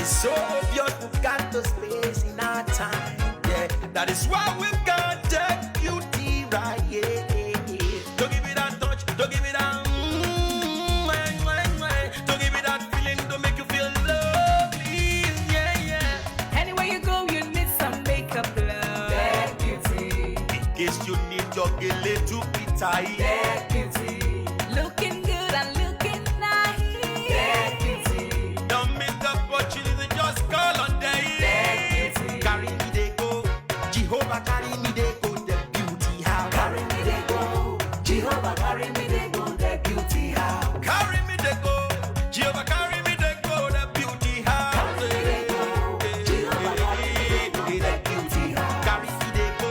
It's so obvious we've got the space in our time. Yeah, that is why we've got the beauty right. Yeah, don't give it that touch, don't give it that. Don't give it that feeling, don't make you feel lovely. Yeah, yeah. Anywhere you go, you need some makeup, love. That beauty. In case you need your gele to be tight. That beauty. Looking good and looking nice. That beauty. Don't miss the opportunity, just call on day. That beauty. Carry me they go, Jehovah carry me they go, the beauty house. Carry me they go, Jehovah carry me they go, the beauty house. Carry me they go, Jehovah carry me they go, the beauty house. Carry me they go, Jehovah carry me they go, the beauty house. Carry me they go,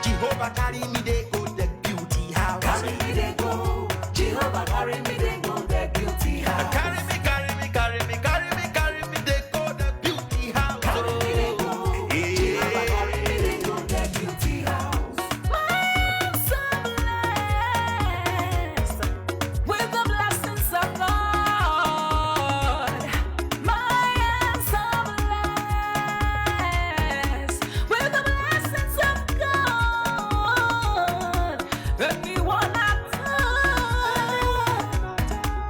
Jehovah carry me they go, the beauty house. Carry me they go, Jehovah carry me they go, the beauty house. Carry me, carry me, carry me, carry me, carry me they go, the beauty house. Carry me they go, Jehovah carry me they go, the beauty house. I'm so blessed with the blessings of God. I am so blessed with the blessings of God. Anyone I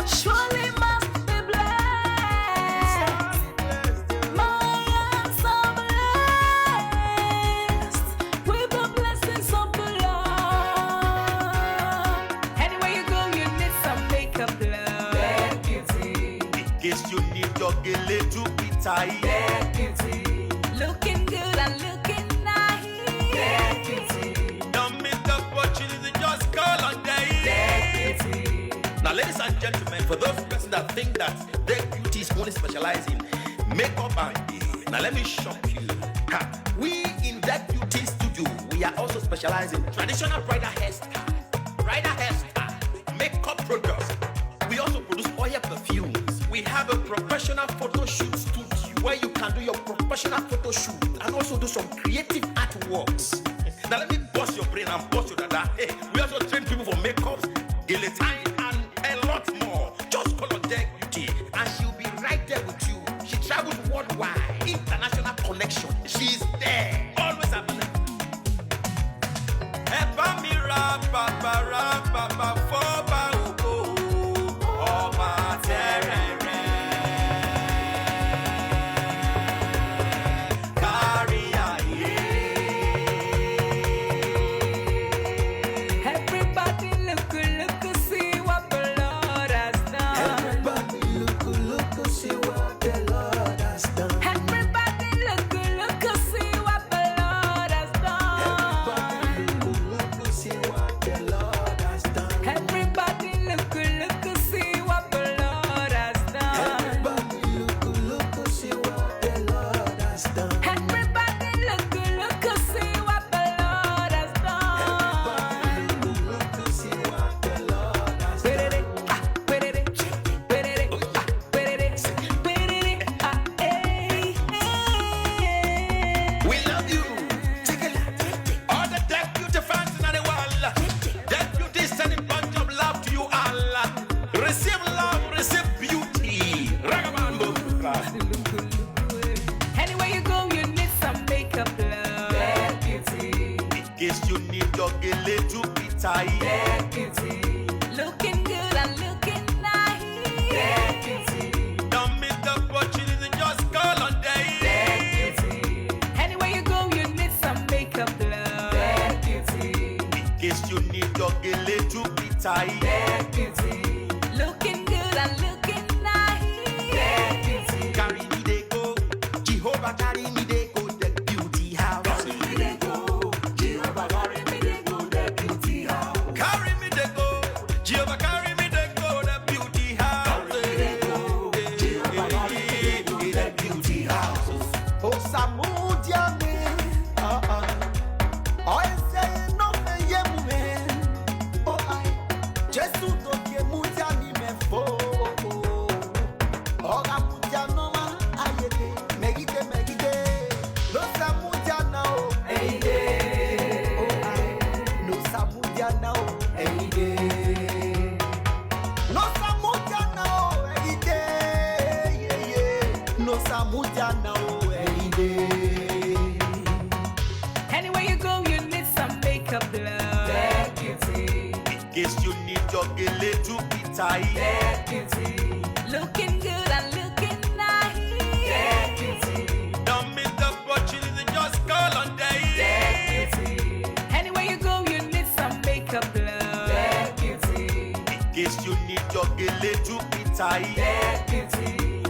touch surely must be blessed. I am so blessed with the blessings of the Lord. Anywhere you go, you need some makeup, love. That beauty. In case you need your gele to be tight. That beauty. Looking good and looking nice. That beauty. Don't miss the opportunity, just call on day. That beauty. Now, ladies and gentlemen, for those persons that think that their beauty is only specialized in makeup and hair, now let me shock you. Ha. We in that beauty studio, we are also specialized in traditional bridal hairstyle, makeup products. We also produce oil perfumes. We have a professional photo shoot studio where you can do your professional photo shoot and also do some creative artworks. Now let me bust your brain and bust your dada. Hey, we also train people for makeups, guillotine, and a lot more. Just call on Deck Beauty and she'll be right there with you. She travels worldwide, international connection. She's there, always available. Everybody look, look, see what the Lord has done. Everybody look, see what the Lord has done. Everybody look, look, see what the Lord has done. Everybody look, see what the Lord has done. Everybody look, look, see what the Lord has done. Everybody look, see what the Lord has done. Everybody look, look, see what the Lord has done. Look, see what the Lord has done. We love you. All the Deck Beauty fans in the world. Deck Beauty is sending bunch of love to you all. Receive love, receive beauty. Ragabambo. Anywhere you go, you need some makeup, love. That beauty. In case you need your gele to be tight. That beauty. Looking good and looking nice. That beauty. Don't miss the opportunity, just call on day. That beauty. Anywhere you go, you need some makeup, love. That beauty. In case you need your gele to be tight. That beauty. Looking good and looking nice. That beauty. Carry me they go, Jehovah carry me they go, the beauty house. Carry me they go, Jehovah carry me they go, the beauty house. Carry me they go, Jehovah carry me they go, the beauty house. Carry me they go, Jehovah carry me they go, the beauty house. Oh Samudia me, I say no me ye me. Oh I, Jesus don't ye mudia ni me fo. Oh Samudia no ma ayete, megide. No Samudia now, Hey day, oh I, no Samudia now, hey day. no Samudia now, yeah. No Unosa mujana every Anywhere you go, you need some makeup, love. Deputy. In case you need your gele to be tight. Deputy. Looking good and looking nice. Deputy. Don't miss the opportunity, just call on day. Deputy. Anywhere you go, you need some makeup, love. Deputy. In case you need your gele to be tight. Deputy.